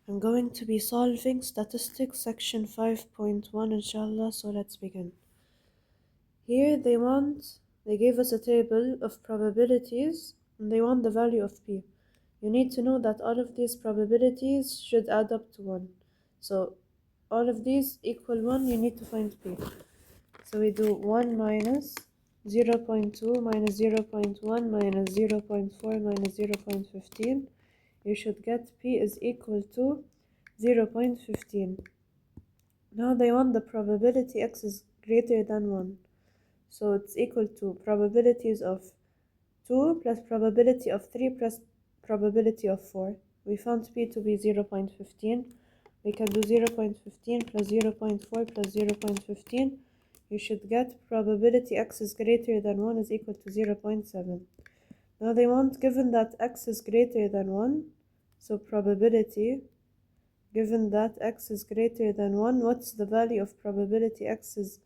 I'm going to be solving statistics section 5.1 inshallah, so let's begin. Here they gave us a table of probabilities and they want the value of p. You need to know that all of these probabilities should add up to 1. So all of these equal 1, you need to find p. So we do 1 minus 0.2 minus 0.1 minus 0.4 minus 0.15. You should get p is equal to 0.15. Now they want the probability x is greater than 1. So it's equal to probabilities of 2 plus probability of 3 plus probability of 4. We found p to be 0.15. We can do 0.15 plus 0.4 plus 0.15. You should get probability x is greater than 1 is equal to 0.7. Now they want, given that x is greater than 1, so probability, given that x is greater than 1, what's the value of probability x is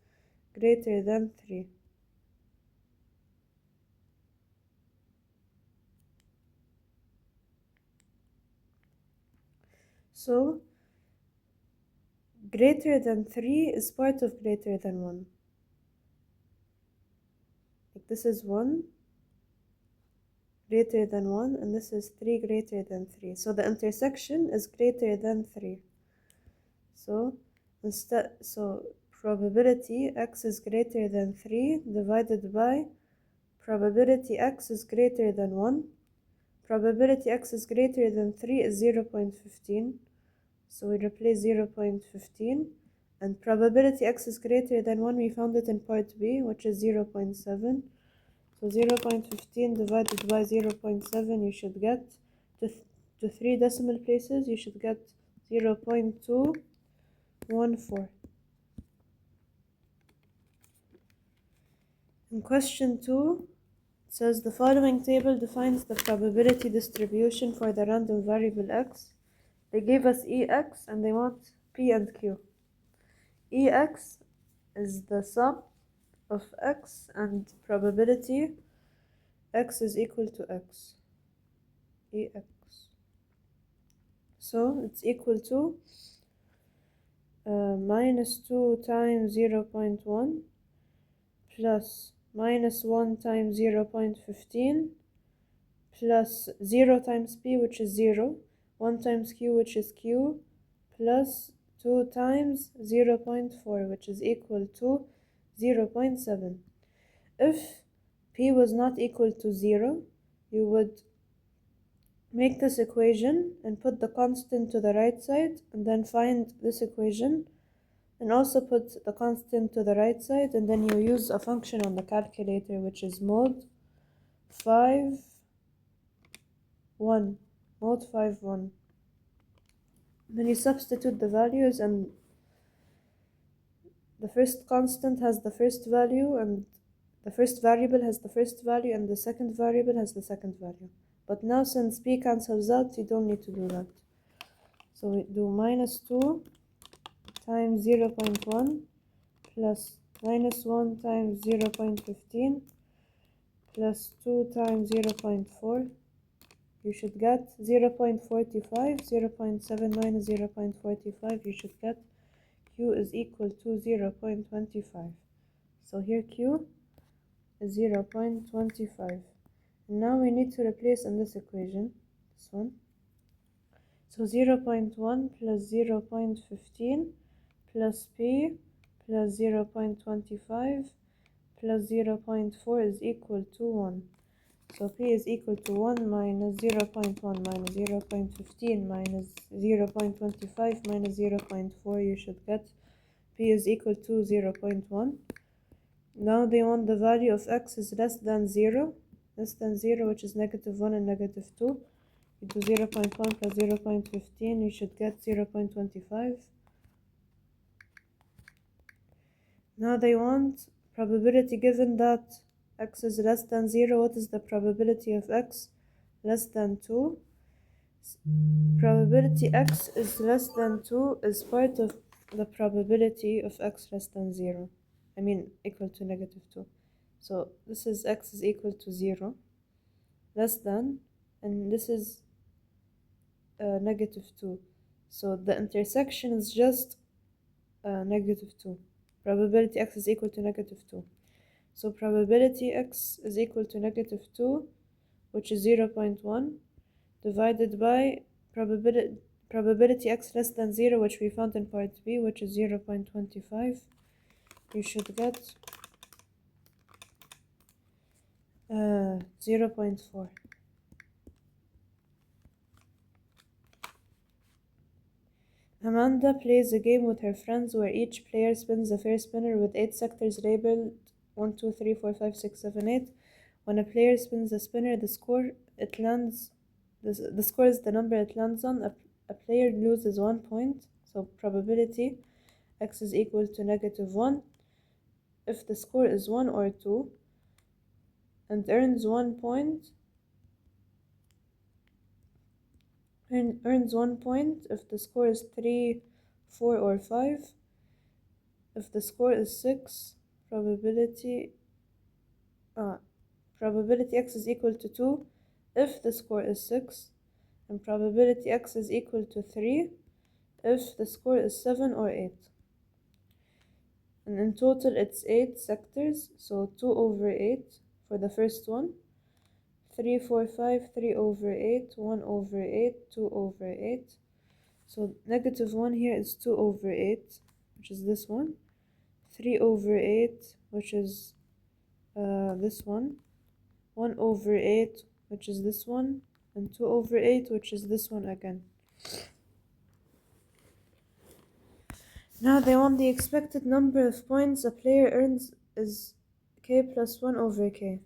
greater than 3? So, greater than 3 is part of greater than 1. Like this is 1 greater than 1, and this is 3 greater than 3. So the intersection is greater than 3. So probability x is greater than 3 divided by probability x is greater than 1. Probability x is greater than 3 is 0.15. So we replace 0.15. And probability x is greater than 1, we found it in part B, which is 0.7. So 0.15 divided by 0.7, you should get to 3 decimal places, you should get 0.214. In question 2, it says the following table defines the probability distribution for the random variable x. They gave us Ex and they want P and Q. Ex is the sum of x and probability x is equal to x. Ex. So it's equal to minus 2 times 0.1 plus minus 1 times 0.15 plus 0 times p, which is 0, 1 times q, which is q, plus 2 times 0.4, which is equal to 0.7. If p was not equal to 0, you would make this equation and put the constant to the right side, and then find this equation and also put the constant to the right side, and then you use a function on the calculator, which is mod 5 1. Then you substitute the values, and the first constant has the first value, and the first variable has the first value, and the second variable has the second value. But now since p cancels out, you don't need to do that. So we do minus 2 times 0.1 plus minus 1 times 0.15 plus 2 times 0.4. You should get 0.45, 0.7 minus 0.45, you should get q is equal to 0.25. So here q is 0.25. And now we need to replace in this equation, this one. So 0.1 plus 0.15 plus p plus 0.25 plus 0.4 is equal to 1. So p is equal to 1 minus 0.1 minus 0.15 minus 0.25 minus 0.4. You should get p is equal to 0.1. Now they want the value of x is less than 0, which is negative 1 and negative 2. You do 0.1 plus 0.15, you should get 0.25. Now they want probability given that x is less than 0. What is the probability of x less than 2? Probability x is less than 2 is part of the probability of x less than 0. I mean equal to negative 2. So this is x is equal to 0, less than, and this is negative 2. So the intersection is just -2. Probability x is equal to -2. So probability x is equal to -2, which is 0.1, divided by probability x less than 0, which we found in part B, which is 0.25. You should get 0.4. Amanda plays a game with her friends where each player spins a fair spinner with 8 sectors labeled 1, 2, 3, 4, 5, 6, 7, 8. When a player spins the spinner, the score is the number it lands on. A player loses 1 point, so probability x is equal to -1 if the score is 1 or 2, and earns 1 point. Earns 1 point if the score is 3, 4, or 5. If the score is 6, probability x is equal to 2 if the score is 6, and probability x is equal to 3 if the score is 7 or 8. And in total it's 8 sectors, so 2 over 8 for the first one, 3, 4, 5, 3 over 8, 1 over 8, 2 over 8. So -1 here is 2 over 8, which is this one, 3 over 8, which is this one, 1 over 8, which is this one, and 2 over 8, which is this one again. Now they want the expected number of points a player earns is k plus 1 over k.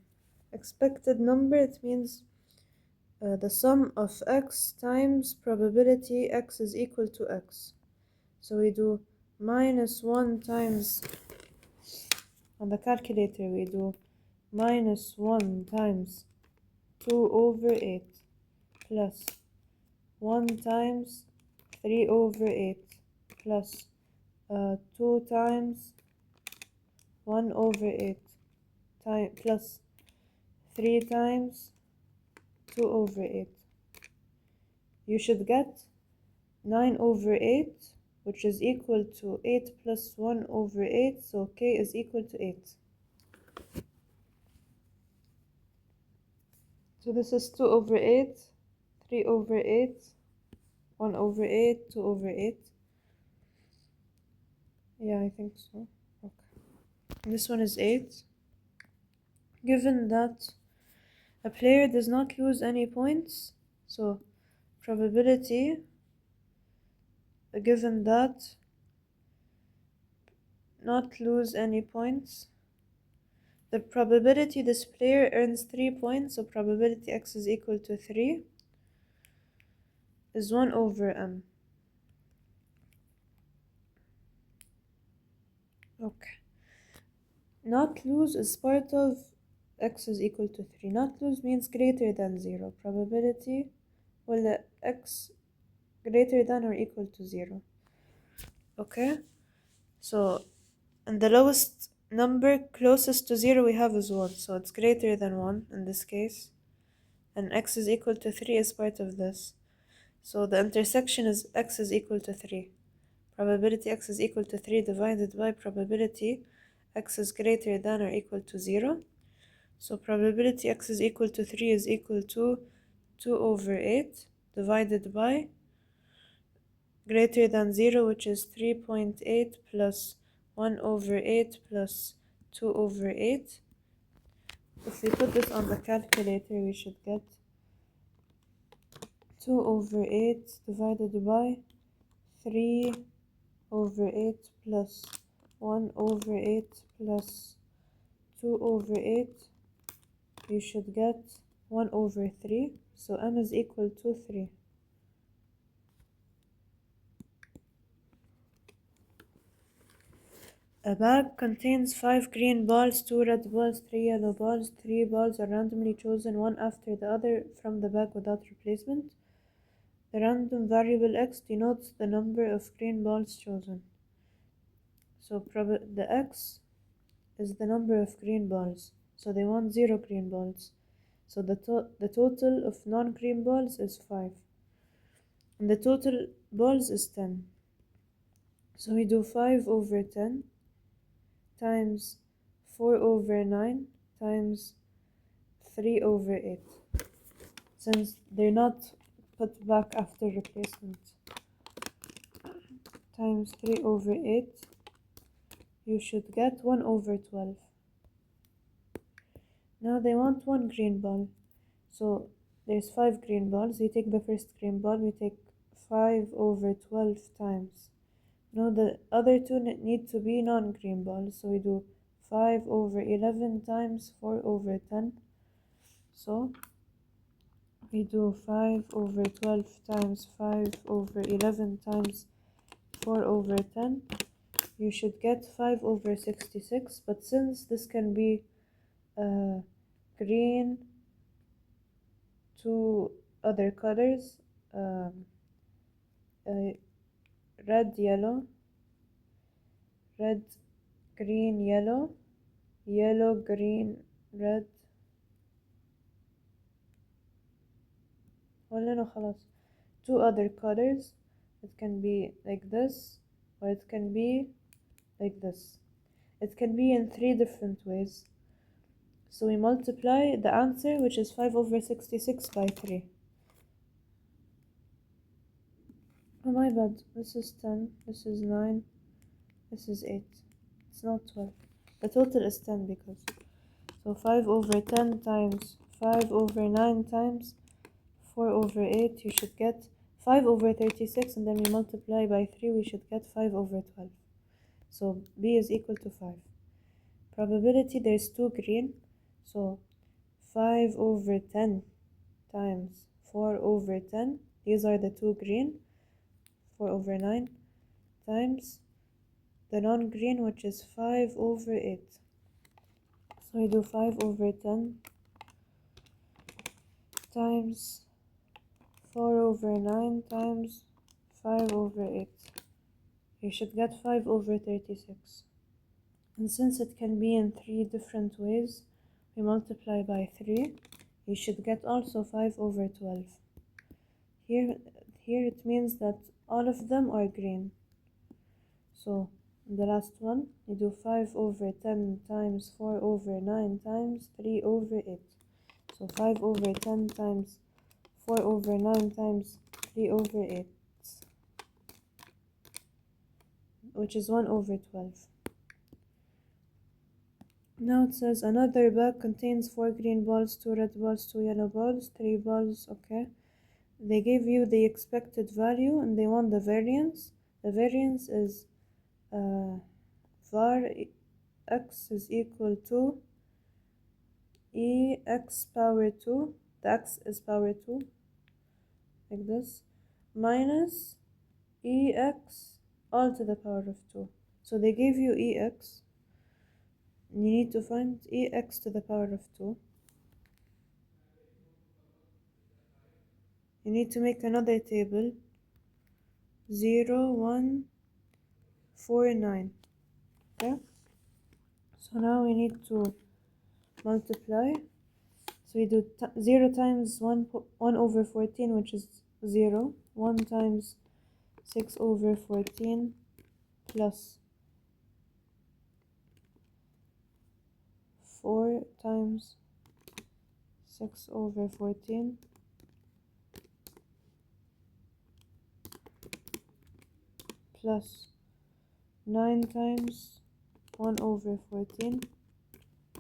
Expected number, it means the sum of x times probability x is equal to x. So we do -1 times, on the calculator we do -1 times 2 over 8 plus 1 times 3 over 8 plus 2 times 1 over 8 plus 3 times 2 over 8. You should get 9 over 8, which is equal to 8 plus 1 over 8, so k is equal to 8. So this is 2 over 8, 3 over 8, 1 over 8, 2 over 8. Yeah, I think so. Okay. And this one is 8. Given that a player does not lose any points, so probability, given that not lose any points, the probability this player earns 3 points, so probability x is equal to 3, is 1 over m. Okay. Not lose is part of x is equal to 3. Not lose means greater than 0. Probability, well, x greater than or equal to 0. Okay? So, and the lowest number closest to 0 we have is 1. So it's greater than 1 in this case. And x is equal to 3 is part of this. So the intersection is x is equal to 3. Probability x is equal to 3 divided by probability x is greater than or equal to 0. So probability x is equal to 3 is equal to 2 over 8 divided by greater than 0, which is 3.8 plus 1 over 8 plus 2 over 8. If we put this on the calculator, we should get 2 over 8 divided by 3 over 8 plus 1 over 8 plus 2 over 8. You should get 1 over 3. So m is equal to 3. A bag contains 5 green balls, 2 red balls, 3 yellow balls. 3 balls are randomly chosen one after the other from the bag without replacement. The random variable x denotes the number of green balls chosen. So the x is the number of green balls. So they want 0 green balls. So the total of non-green balls is 5. and the total balls is 10. So we do 5 over 10 times 4 over 9 times 3 over 8. Since they're not put back after replacement. Times 3 over 8. You should get 1 over 12. Now they want one green ball. So there's 5 green balls. We take the first green ball. We take 5 over 12 times. Now the other two need to be non-green balls. So we do 5 over 11 times 4 over 10. So we do 5 over 12 times 5 over 11 times 4 over 10. You should get 5 over 66. But since this can be green, two other colors, red, yellow, red, green, yellow, yellow, green, red. ولا no خلاص. Two other colors. It can be like this, or it can be like this. It can be in 3 different ways. So we multiply the answer, which is 5 over 66, by 3. Oh my bad. This is 10, this is 9, this is 8. It's not 12. The total is 10 because. So 5 over 10 times 5 over 9 times 4 over 8, you should get 5 over 36, and then we multiply by 3, we should get 5 over 12. So B is equal to 5. Probability, there's 2 green, so 5 over 10 times 4 over 10, these are the 2 green, 4 over 9, times the non-green, which is 5 over 8. So we do 5 over 10 times 4 over 9 times 5 over 8. You should get 5 over 36. And since it can be in 3 different ways, we multiply by 3. You should get also 5 over 12. Here it means that all of them are green. So the last one, you do 5 over 10 times 4 over 9 times 3 over 8. So 5 over 10 times 4 over 9 times 3 over 8, which is 1 over 12. Now it says another bag contains 4 green balls, 2 red balls, 2 yellow balls, 3 balls, okay. They gave you the expected value and they want the variance. The variance is var x is equal to ex power 2, the x is power 2, like this, minus ex all to the power of 2. So they gave you ex. You need to find ex to the power of 2. You need to make another table, 0, 1, 4, 9. Okay? So now we need to multiply. So we do 0 times 1 over 14, which is 0. 1 times 6 over 14 plus 4 times 6 over 14 plus 9 times 1 over 14.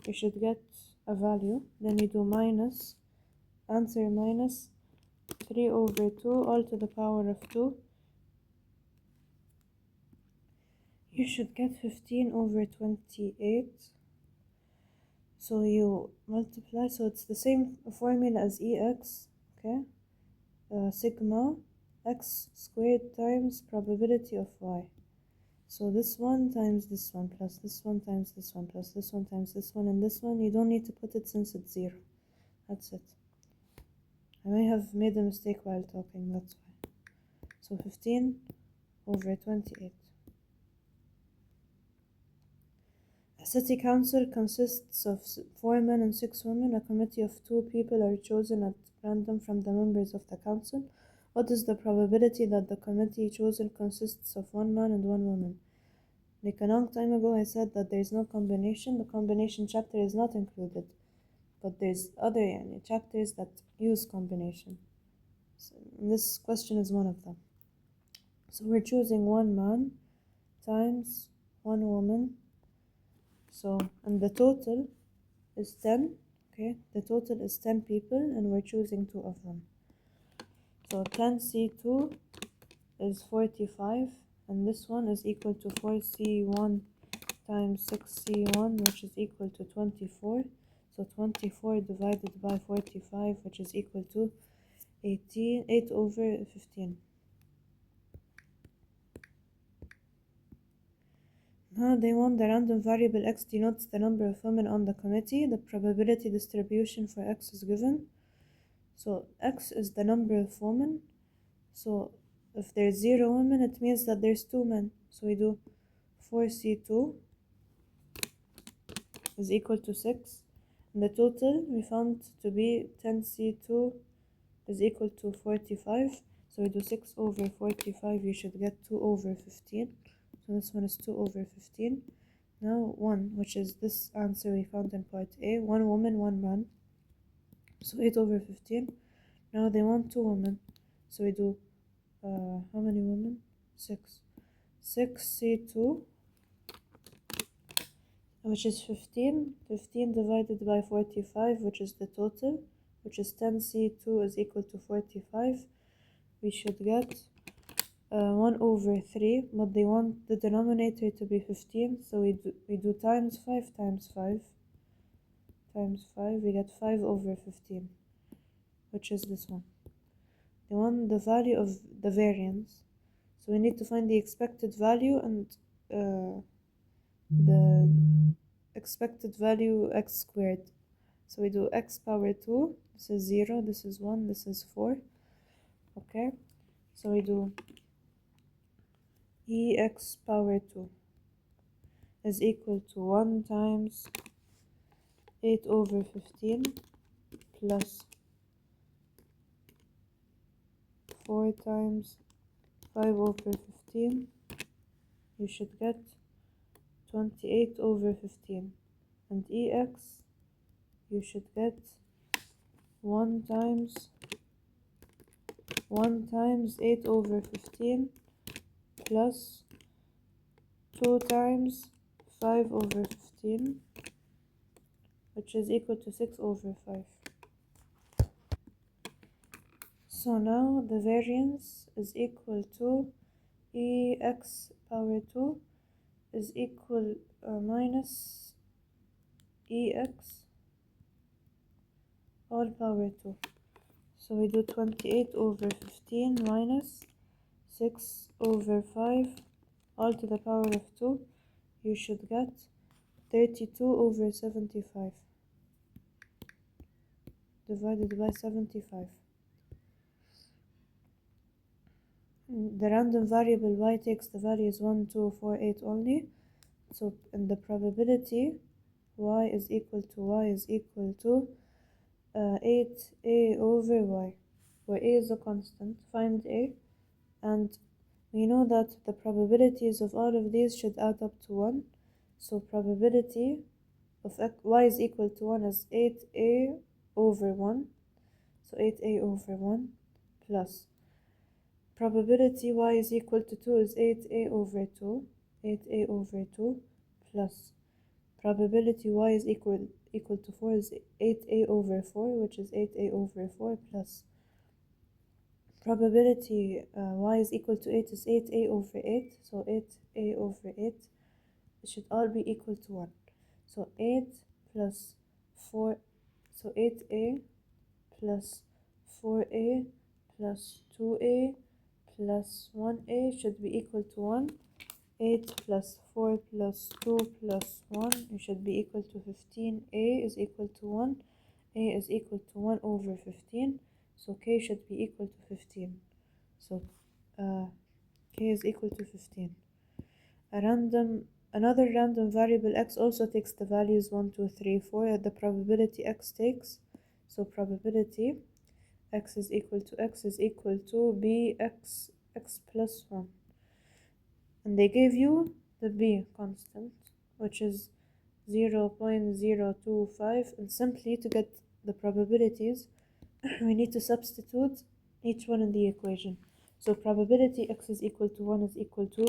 You should get a value. Then you do minus, answer minus 3 over 2 all to the power of 2. You should get 15 over 28. So you multiply, so it's the same formula as ex, okay? Sigma x squared times probability of y. So this one times this one plus this one times this one plus this one times this one and this one, you don't need to put it since it's 0. That's it. I may have made a mistake while talking, that's why. So 15 over 28. A city council consists of 4 men and 6 women. A committee of 2 people are chosen at random from the members of the council. What is the probability that the committee chosen consists of one man and one woman? Like a long time ago I said that there is no combination. The combination chapter is not included, but there's other chapters that use combination. So this question is one of them. So we're choosing one man times one woman. So, and the total is 10. Okay, the total is 10 people and we're choosing 2 of them. So 10C2 is 45 and this one is equal to 4C1 times 6C1, which is equal to 24. So 24 divided by 45, which is equal to 8 over 15. Now they want the random variable x denotes the number of women on the committee. The probability distribution for x is given. So x is the number of women. So if there's 0 women, it means that there's 2 men. So we do 4C2 is equal to 6. And the total we found to be 10C2 is equal to 45. So we do 6 over 45, you should get 2 over 15. So this one is 2 over 15. Now 1, which is this answer we found in part A. 1 woman, 1 man. So 8 over 15. Now they want 2 women. So we do, how many women? 6. 6C2, which is 15. 15 divided by 45, which is the total, which is 10C2 is equal to 45. We should get 1 over 3, but they want the denominator to be 15, so we do times 5 times 5 times 5, we get 5 over 15, which is this one. They want the value of the variance, so we need to find the expected value and the expected value x squared. So we do x power 2, this is 0, this is 1, this is 4. Okay, so we do ex power 2 is equal to 1 times 8 over 15 plus 4 times 5 over 15. You should get 28 over 15. And ex, you should get 1 times 8 over 15 plus 2 times 5 over 15, which is equal to 6 over 5. So now the variance is equal to ex power 2 is equal minus ex all power 2. So we do 28 over 15 minus 6 over 5 all to the power of 2. You should get 32 over 75 divided by 75. The random variable y takes the values 1, 2, 4, 8 only. So in the probability y is equal to 8a over y, where a is a constant. Find a, and we know that the probabilities of all of these should add up to 1. So probability of y is equal to 1 is 8a over 1. So 8a over 1 plus probability y is equal to 2 is 8a over 2. 8a over 2 plus probability y is equal to 4 is 8a over 4, which is 8a over 4 plus probability y is equal to 8 is 8a over 8. So 8a over 8, it should all be equal to 1. So 8 plus 4, so 8a plus 4a plus 2a plus 1a should be equal to 1. 8 plus 4 plus 2 plus 1, it should be equal to 15. A is equal to 1. A is equal to 1 over 15. So k should be equal to 15. So k is equal to 15. Another random variable x also takes the values 1, 2, 3, 4 at the probability x takes. So probability x is equal to bx x plus 1. And they gave you the b constant, which is 0.025, and simply to get the probabilities we need to substitute each one in the equation. So probability x is equal to 1 is equal to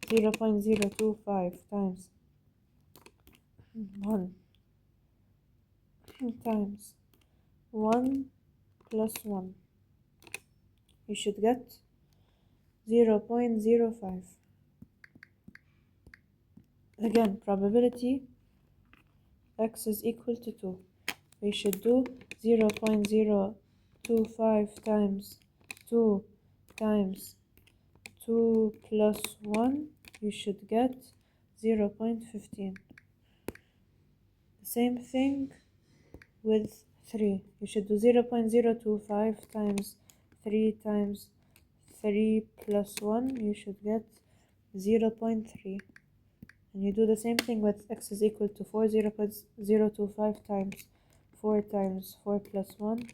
0.025 times 1 times 1 plus 1. You should get 0.05. Again, probability x is equal to 2. We should do 0.025 times 2 times 2 plus 1. You should get 0.15. The same thing with 3. You should do 0.025 times 3 times 3 plus 1. You should get 0.3. And you do the same thing with x is equal to 4, 0.025 times 4 times 4 plus 1,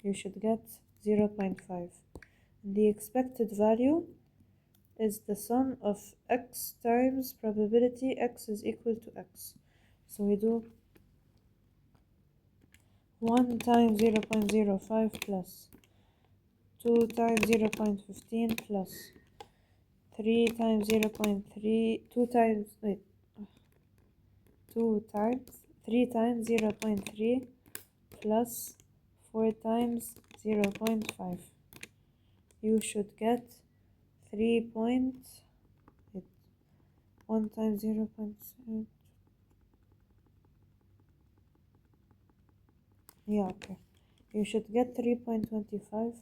you should get 0.5. And the expected value is the sum of x times probability x is equal to x. So we do 1 times 0.05 plus 2 times 0.15 plus 3 times 0.3, 2 times 3 times 0.3 plus 4 times 0.5. You should get 3.1 times 0.7. Yeah, okay. You should get 3.25.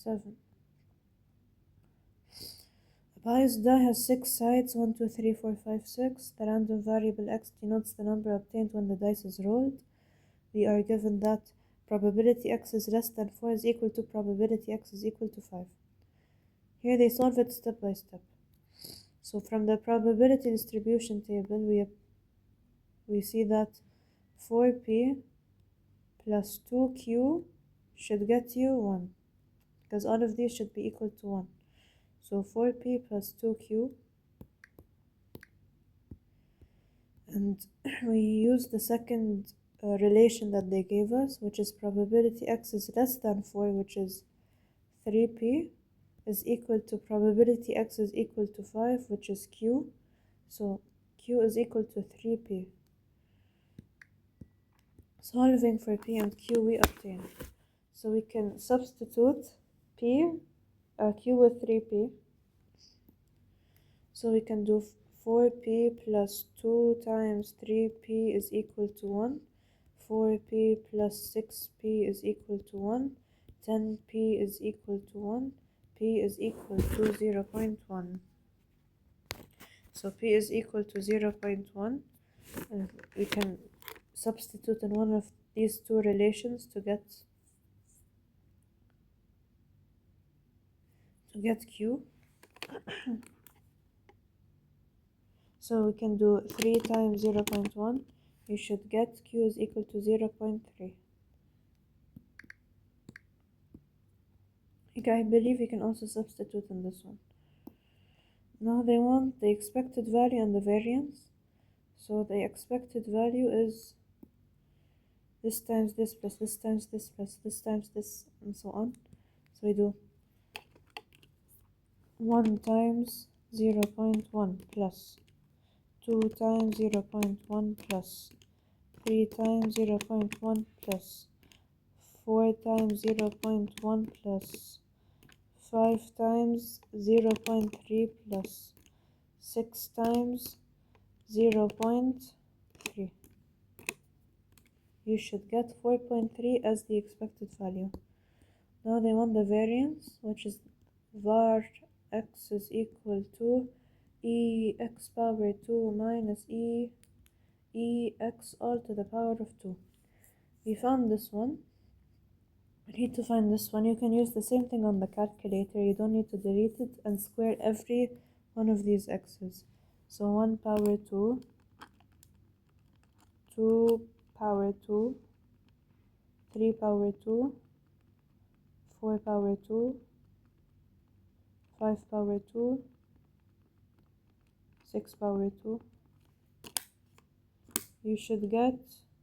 A biased die has 6 sides, 1, 2, 3, 4, 5, 6. The random variable x denotes the number obtained when the dice is rolled. We are given that probability x is less than 4 is equal to probability x is equal to 5. Here they solve it step by step. So from the probability distribution table, we see that 4p plus 2q should get you 1, because all of these should be equal to 1. So 4p plus 2q, and we use the second relation that they gave us, which is probability x is less than 4, which is 3p, is equal to probability x is equal to 5, which is q. So q is equal to 3p. Solving for p and q, we obtain. So we can substitute q with 3p. So we can do 4p plus 2 times 3p is equal to 1. 4p plus 6p is equal to 1. 10p is equal to 1. P is equal to 0.1. So P is equal to 0.1. And we can substitute in one of these two relations to get Q. So we can do 3 times 0.1. You should get Q is equal to 0.3. Okay, I believe you can also substitute in this one. Now they want the expected value and the variance. So the expected value is this times this plus this times this plus this times this, and so on. So we do 1 times 0.1 plus 2 times 0.1 plus 3 times 0.1 plus 4 times 0.1 plus 5 times 0.3 plus 6 times 0.3. You should get 4.3 as the expected value. Now they want the variance, which is var x is equal to e x power 2 minus e x all to the power of 2. We found this one. We need to find this one. You can use the same thing on the calculator. You don't need to delete it and square every one of these x's. So 1 power 2 2 power 2, 3 power 2, 4 power 2, 5 power 2, 6 power 2. You should get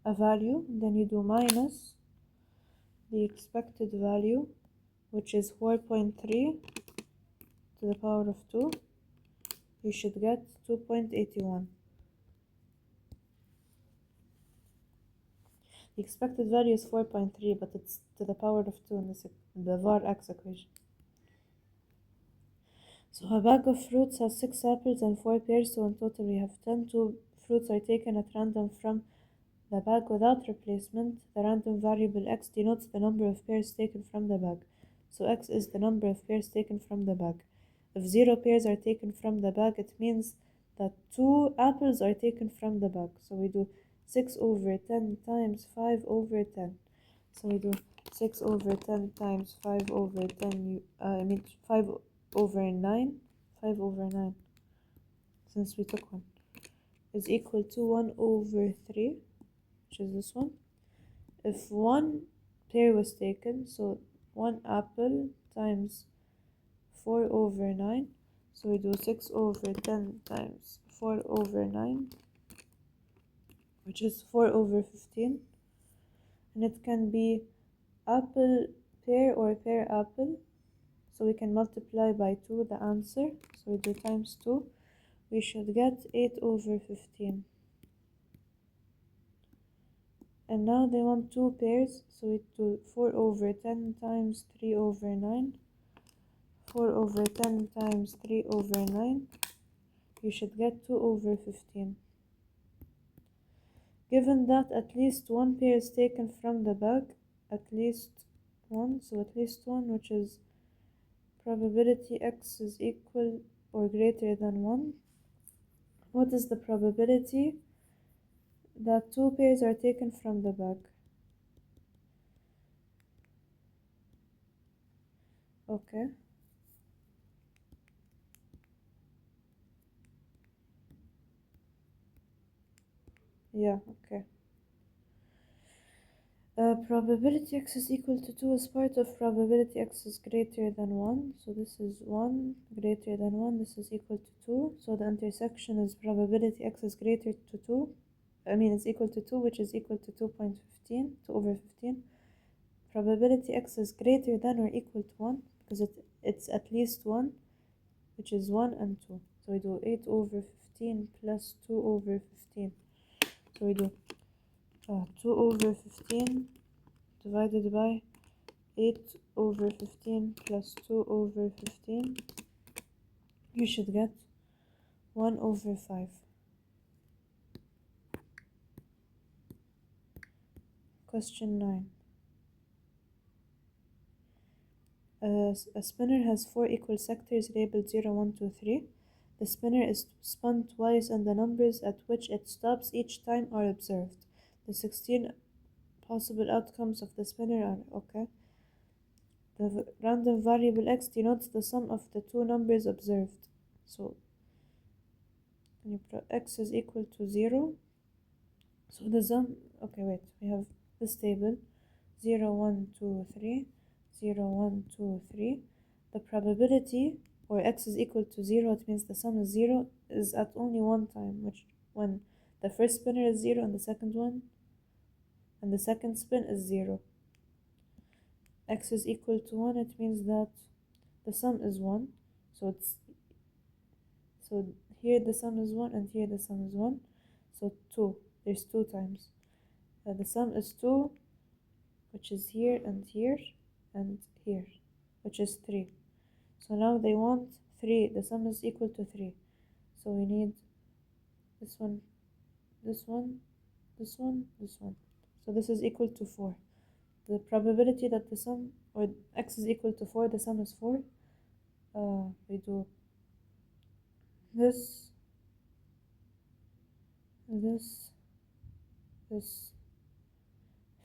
a value, then you do minus the expected value, which is 4.3 to the power of 2. You should get 2.81. The expected value is 4.3, but it's to the power of 2 in the var-x equation. So a bag of fruits has 6 apples and 4 pears, so in total we have 10. 2 fruits are taken at random from the bag without replacement. The random variable x denotes the number of pears taken from the bag. So x is the number of pears taken from the bag. If 0 pears are taken from the bag, it means that 2 apples are taken from the bag. So we do 6 over 10 times 5 over 10. So we do 6 over 10 times 5 over 10, 5 over 9, 5 over 9, since we took one, is equal to 1 over 3, which is this one. If 1 pear was taken, so 1 apple times 4 over 9, so we do 6 over 10 times 4 over 9, which is 4 over 15, and it can be apple pear or pear apple, so we can multiply by 2 the answer, so we do times 2, we should get 8 over 15. And now they want 2 pairs, so we do 4 over 10 times 3 over 9, 4 over 10 times 3 over 9, you should get 2 over 15. Given that at least 1 pair is taken from the bag, at least 1, so at least 1, which is probability x is equal or greater than 1. What is the probability that 2 pairs are taken from the bag? Okay. Yeah, okay. Probability x is equal to 2 is part of probability x is greater than 1. So this is 1 greater than 1. This is equal to 2. So the intersection is probability x is greater to 2. It's equal to 2, which is equal to 2.15, 2 over 15. Probability x is greater than or equal to 1 because it's at least 1, which is 1 and 2. So we do 8 over 15 plus 2 over 15. So we do 2 over 15 divided by 8 over 15 plus 2 over 15. You should get 1 over 5. Question 9. A spinner has 4 equal sectors labeled 0, 1, 2, 3. The spinner is spun twice and the numbers at which it stops each time are observed. The 16 possible outcomes of the spinner are okay. The random variable x denotes the sum of the 2 numbers observed. So x is equal to 0. So the sum, okay, wait, we have this table 0, 1, 2, 3, 0, 1, 2, 3. The probability, or x is equal to 0, it means the sum is 0, is at only one time, which when the first spinner is 0 and the second one, and the second spin is 0. X is equal to 1, it means that the sum is 1. So here the sum is 1 and here the sum is 1. So 2, there's 2 times. The sum is 2, which is here and here and here, which is 3. So now they want 3, the sum is equal to 3. So we need this one, this one, this one, this one. So this is equal to 4. The probability that the sum, or x is equal to 4, the sum is 4. We do this,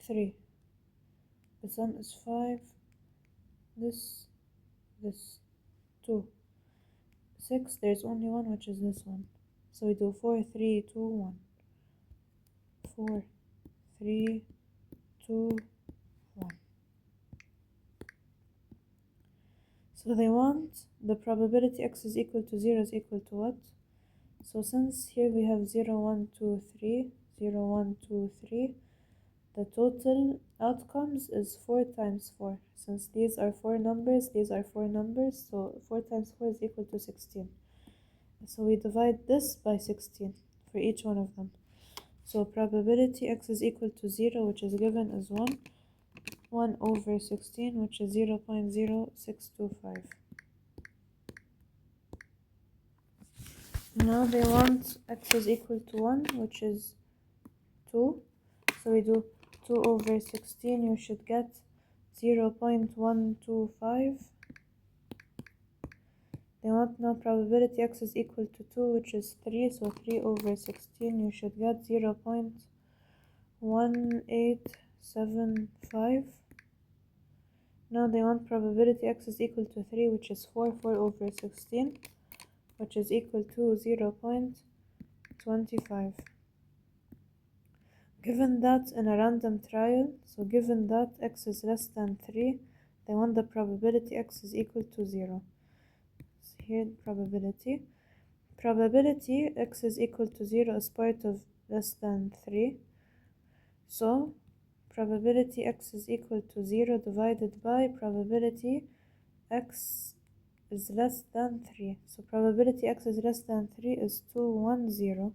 3. The sum is 5. This, 2. 6, there's only one, which is this one. So we do 4, 3, 2, 1. 4, 3, 2, 1. So they want the probability x is equal to 0 is equal to what? So since here we have 0, 1, 2, 3, 0, 1, 2, 3, the total outcomes is 4 times 4. Since these are 4 numbers, these are 4 numbers, so 4 times 4 is equal to 16. So we divide this by 16 for each one of them. So probability x is equal to 0, which is given as 1 over 16, which is 0.0625. Now they want x is equal to 1, which is 2. So we do 2 over 16, you should get 0.125. They want now probability x is equal to 2, which is 3. So 3 over 16, you should get 0.1875. Now they want probability x is equal to 3, which is 4. 4 over 16, which is equal to 0.25. Given that in a random trial, so given that x is less than 3, they want the probability x is equal to 0. So here probability x is equal to 0 is part of less than 3. So probability x is equal to 0 divided by probability x is less than 3. So probability x is less than 3 is 210.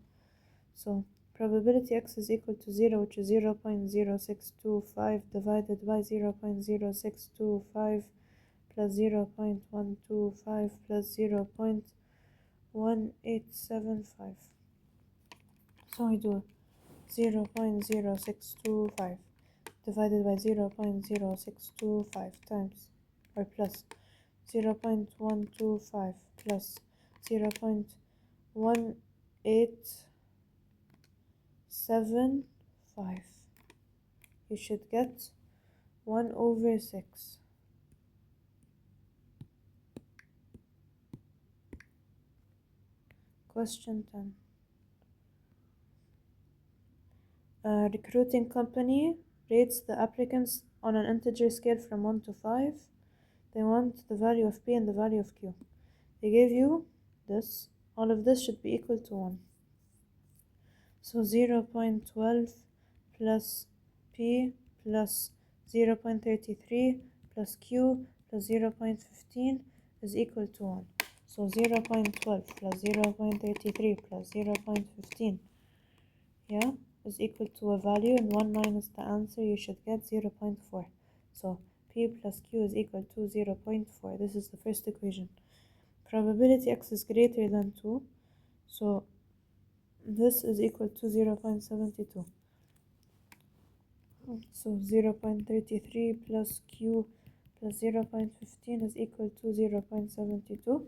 So probability x is equal to 0, which is 0.0625 divided by 0.0625 plus 0.125 plus 0.1875. So we do 0.0625 divided by 0.0625 times or plus 0.125 plus 0.1875. You should get 1 over 6. Question 10. A recruiting company rates the applicants on an integer scale from 1 to 5. They want the value of P and the value of Q. They gave you this. All of this should be equal to 1. So 0.12 plus P plus 0.33 plus Q plus 0.15 is equal to 1. So 0.12 plus 0.33 plus 0.15, yeah, is equal to a value, and 1 minus the answer, you should get 0.4. So P plus Q is equal to 0.4. This is the first equation. Probability x is greater than 2, so this is equal to 0.72. So 0.33 plus Q plus 0.15 is equal to 0.72.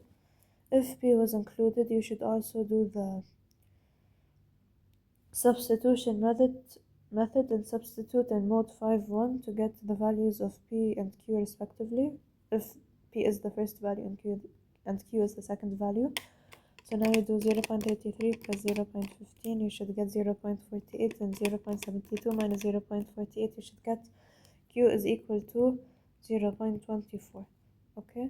If P was included, you should also do the substitution method and substitute in mode 5.1 to get the values of P and Q respectively, if P is the first value and Q is the second value. So now you do 0.33 plus 0.15, you should get 0.48, and 0.72 minus 0.48, you should get Q is equal to 0.24. Okay,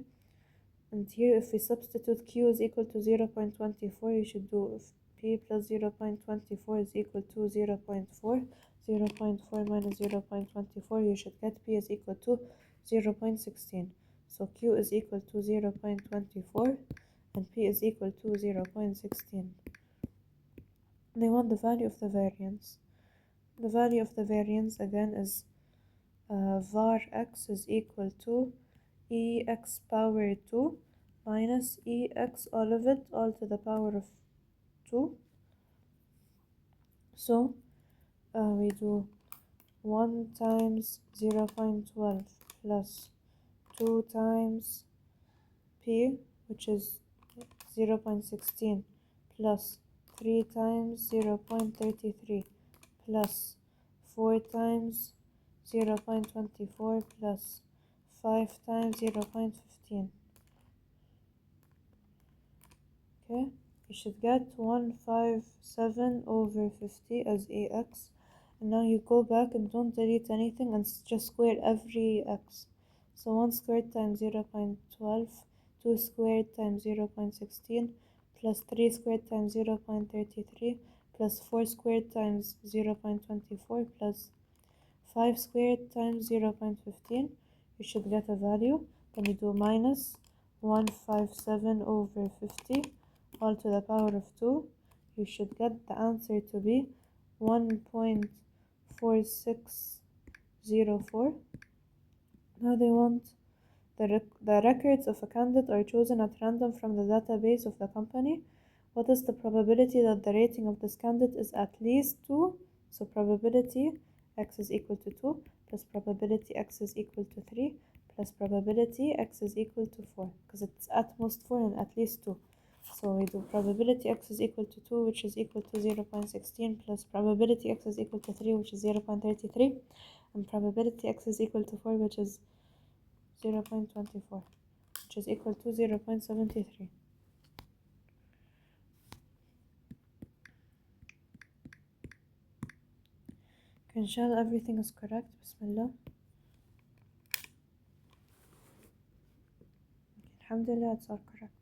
and here if we substitute Q is equal to 0.24, you should do if P plus 0.24 is equal to 0.4. 0.4 minus 0.24, you should get P is equal to 0.16. So Q is equal to 0.24 and P is equal to 0.16. They want the value of the variance. The value of the variance again is var x is equal to ex power 2 minus ex all of it all to the power of 2. So we do 1 times 0.12 plus 2 times P, which is 0.16, plus 3 times 0.33 plus 4 times 0.24 plus 5 times 0.15. Okay, you should get 157 over 50 as AX, and now you go back and don't delete anything and just square every x. So 1 squared times 0.12, 2 squared times 0.16, plus 3 squared times 0.33, plus 4 squared times 0.24, plus 5 squared times 0.15. You should get a value. Then you do minus 157 over 50 all to the power of 2. You should get the answer to be 1.4604. Now they want the records of a candidate are chosen at random from the database of the company. What is the probability that the rating of this candidate is at least 2? So probability x is equal to 2 plus probability x is equal to 3 plus probability x is equal to 4, because it's at most 4 and at least 2. So we do probability x is equal to 2, which is equal to 0.16, plus probability x is equal to 3, which is 0.33, and probability x is equal to 4, which is 0.24, which is equal to 0.73. Inshallah everything is correct. Bismillah. Alhamdulillah, it's all correct.